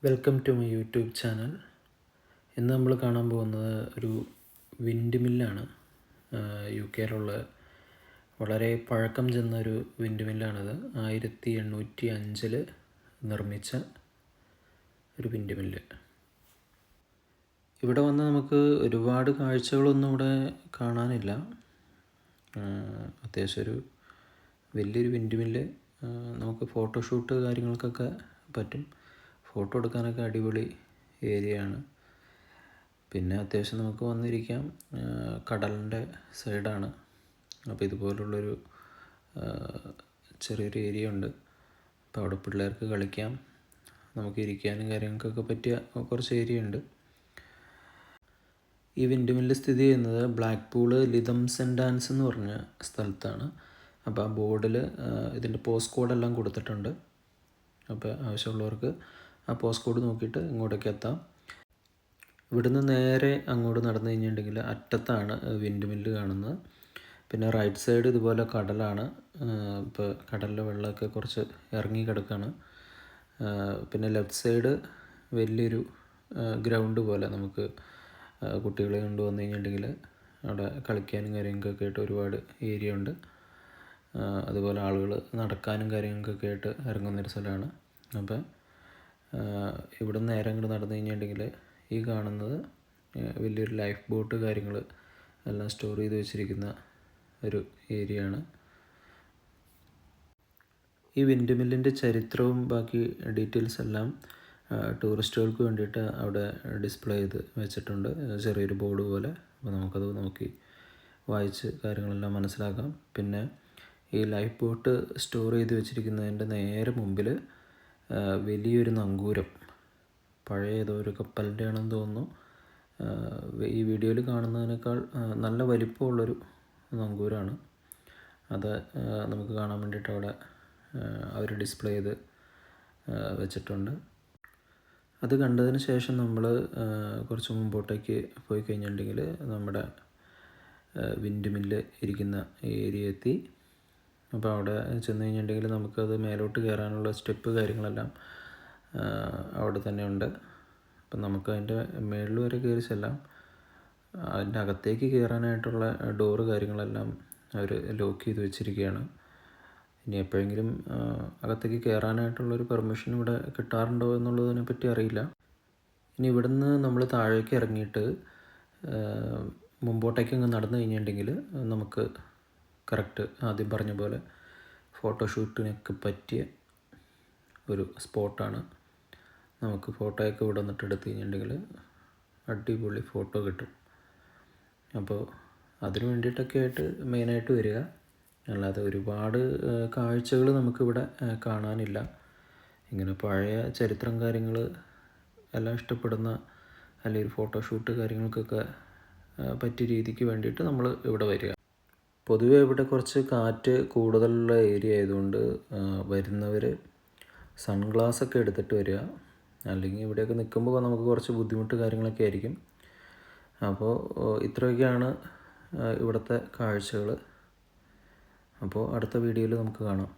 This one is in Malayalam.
Welcome to my YouTube channel. ഇന്ന് നമ്മൾ കാണാൻ പോകുന്നത് ഒരു വിൻഡ് മില്ലാണ്. യു കെയിലുള്ള വളരെ പഴക്കം ചെന്ന ഒരു വിൻഡ് മില്ലാണിത്. 1805 നിർമ്മിച്ച ഒരു വിൻഡ് മില്ല്. ഇവിടെ വന്ന് നമുക്ക് ഒരുപാട് കാഴ്ചകളൊന്നും ഇവിടെ കാണാനില്ല. അത്യാവശ്യം ഒരു വലിയൊരു വിൻഡ് മില്ല്. നമുക്ക് ഫോട്ടോഷൂട്ട് കാര്യങ്ങൾക്കൊക്കെ പറ്റും. ഫോട്ടോ എടുക്കാനൊക്കെ അടിപൊളി ഏരിയയാണ്. പിന്നെ അത്യാവശ്യം നമുക്ക് വന്നിരിക്കാം. കടലിൻ്റെ സൈഡാണ്. അപ്പോൾ ഇതുപോലുള്ളൊരു ചെറിയൊരു ഏരിയ ഉണ്ട്. അപ്പോൾ അവിടെ പിള്ളേർക്ക് കളിക്കാം, നമുക്ക് ഇരിക്കാനും കാര്യങ്ങൾക്കൊക്കെ പറ്റിയ കുറച്ച് ഏരിയ ഉണ്ട്. ഈ വിൻഡ് മില്ല് സ്ഥിതി ചെയ്യുന്നത് ബ്ലാക്ക് പൂള് ലിതം സെൻറ്റ് ആൻസ് എന്ന് പറഞ്ഞ സ്ഥലത്താണ്. അപ്പോൾ ആ ബോർഡിൽ ഇതിൻ്റെ പോസ്റ്റ് കോഡെല്ലാം കൊടുത്തിട്ടുണ്ട്. അപ്പോൾ ആവശ്യമുള്ളവർക്ക് ആ പോസ്റ്റ് കോഡ് നോക്കിയിട്ട് ഇങ്ങോട്ടേക്ക് എത്താം. ഇവിടുന്ന് നേരെ അങ്ങോട്ട് നടന്നു കഴിഞ്ഞിട്ടുണ്ടെങ്കിൽ അറ്റത്താണ് വിൻഡ് മില്ല് കാണുന്നത്. പിന്നെ റൈറ്റ് സൈഡ് ഇതുപോലെ കടലാണ്. ഇപ്പോൾ കടലിലെ വെള്ളമൊക്കെ കുറച്ച് ഇറങ്ങി കിടക്കുകയാണ്. പിന്നെ ലെഫ്റ്റ് സൈഡ് വലിയൊരു ഗ്രൗണ്ട് പോലെ നമുക്ക് കുട്ടികളെ കൊണ്ടുവന്നു കഴിഞ്ഞിട്ടുണ്ടെങ്കിൽ അവിടെ കളിക്കാനും കാര്യങ്ങൾക്കൊക്കെ ആയിട്ട് ഒരുപാട് ഏരിയ ഉണ്ട്. അതുപോലെ ആളുകൾ നടക്കാനും കാര്യങ്ങൾക്കൊക്കെ ആയിട്ട് ഇറങ്ങുന്നൊരു സ്ഥലമാണ്. അപ്പോൾ ഇവിടെ നിന്ന് നേരെ അങ്ങോട്ട് നടന്നു കഴിഞ്ഞിട്ടുണ്ടെങ്കിൽ ഈ കാണുന്നത് വലിയൊരു ലൈഫ് ബോട്ട് കാര്യങ്ങൾ എല്ലാം സ്റ്റോർ ചെയ്ത് വെച്ചിരിക്കുന്ന ഒരു ഏരിയ ആണ്. ഈ വിൻഡ് മില്ലിൻ്റെ ചരിത്രവും ബാക്കി ഡീറ്റെയിൽസ് എല്ലാം ടൂറിസ്റ്റുകൾക്ക് വേണ്ടിയിട്ട് അവിടെ ഡിസ്പ്ലേ ചെയ്ത് വെച്ചിട്ടുണ്ട്, ചെറിയൊരു ബോർഡ് പോലെ. അപ്പോൾ നമുക്കത് നോക്കി വായിച്ച് കാര്യങ്ങളെല്ലാം മനസ്സിലാക്കാം. പിന്നെ ഈ ലൈഫ് ബോട്ട് സ്റ്റോർ ചെയ്ത് വെച്ചിരിക്കുന്നതിൻ്റെ നേരെ മുമ്പിൽ വലിയൊരു നങ്കൂരം, പഴയ ഏതോ ഒരു കപ്പലിൻ്റെ ആണെന്ന് തോന്നുന്നു. ഈ വീഡിയോയിൽ കാണുന്നതിനേക്കാൾ നല്ല വലിപ്പമുള്ളൊരു നങ്കൂരമാണ്. അത് നമുക്ക് കാണാൻ വേണ്ടിയിട്ട് അവിടെ അവർ ഡിസ്പ്ലേ ചെയ്ത് വെച്ചിട്ടുണ്ട്. അത് കണ്ടതിന് ശേഷം നമ്മൾ കുറച്ച് മുമ്പോട്ടേക്ക് പോയി കഴിഞ്ഞിട്ടുണ്ടെങ്കിൽ നമ്മുടെ വിൻഡ് മില്ല് ഇരിക്കുന്ന ഏരിയ എത്തി. അപ്പോൾ അവിടെ ചെന്ന് കഴിഞ്ഞിട്ടുണ്ടെങ്കിൽ നമുക്കത് മേലോട്ട് കയറാനുള്ള സ്റ്റെപ്പ് കാര്യങ്ങളെല്ലാം അവിടെ തന്നെ ഉണ്ട്. അപ്പം നമുക്ക് അതിൻ്റെ മേളിൽ വരെ കയറി ചെല്ലാം. അതിൻ്റെ അകത്തേക്ക് കയറാനായിട്ടുള്ള ഡോറ് കാര്യങ്ങളെല്ലാം അവർ ലോക്ക് ചെയ്ത് വെച്ചിരിക്കുകയാണ്. ഇനി എപ്പോഴെങ്കിലും അകത്തേക്ക് കയറാനായിട്ടുള്ളൊരു പെർമിഷൻ ഇവിടെ കിട്ടാറുണ്ടോ എന്നുള്ളതിനെ പറ്റി അറിയില്ല. ഇനി ഇവിടുന്ന് നമ്മൾ താഴേക്ക് ഇറങ്ങിയിട്ട് മുമ്പോട്ടേക്ക് അങ്ങ് നടന്നു കഴിഞ്ഞിട്ടുണ്ടെങ്കിൽ നമുക്ക് കറക്റ്റ് ആദ്യം പറഞ്ഞ പോലെ ഫോട്ടോഷൂട്ടിനൊക്കെ പറ്റിയ ഒരു സ്പോട്ടാണ്. നമുക്ക് ഫോട്ടോയൊക്കെ ഇവിടെ വന്നിട്ട് എടുത്തു കഴിഞ്ഞിട്ടുണ്ടെങ്കിൽ അടിപൊളി ഫോട്ടോ കിട്ടും. അപ്പോൾ അതിന് വേണ്ടിയിട്ടൊക്കെ ആയിട്ട് മെയിനായിട്ട് വരിക. അല്ലാതെ ഒരുപാട് കാഴ്ചകൾ നമുക്കിവിടെ കാണാനില്ല. ഇങ്ങനെ പഴയ ചരിത്രം കാര്യങ്ങൾ എല്ലാം ഇഷ്ടപ്പെടുന്ന അല്ലെങ്കിൽ ഫോട്ടോഷൂട്ട് കാര്യങ്ങൾക്കൊക്കെ പറ്റിയ രീതിക്ക് വേണ്ടിയിട്ട് നമ്മൾ ഇവിടെ വരിക. പൊതുവെ ഇവിടെ കുറച്ച് കാറ്റ് കൂടുതലുള്ള ഏരിയ ആയതുകൊണ്ട് വരുന്നവർ സൺഗ്ലാസ്സൊക്കെ എടുത്തിട്ട് വരിക. അല്ലെങ്കിൽ ഇവിടെയൊക്കെ നിൽക്കുമ്പോൾ നമുക്ക് കുറച്ച് ബുദ്ധിമുട്ട് കാര്യങ്ങളൊക്കെ ആയിരിക്കും. അപ്പോൾ ഇത്രയൊക്കെയാണ് ഇവിടുത്തെ കാഴ്ചകൾ. അപ്പോൾ അടുത്ത വീഡിയോയിൽ നമുക്ക് കാണാം.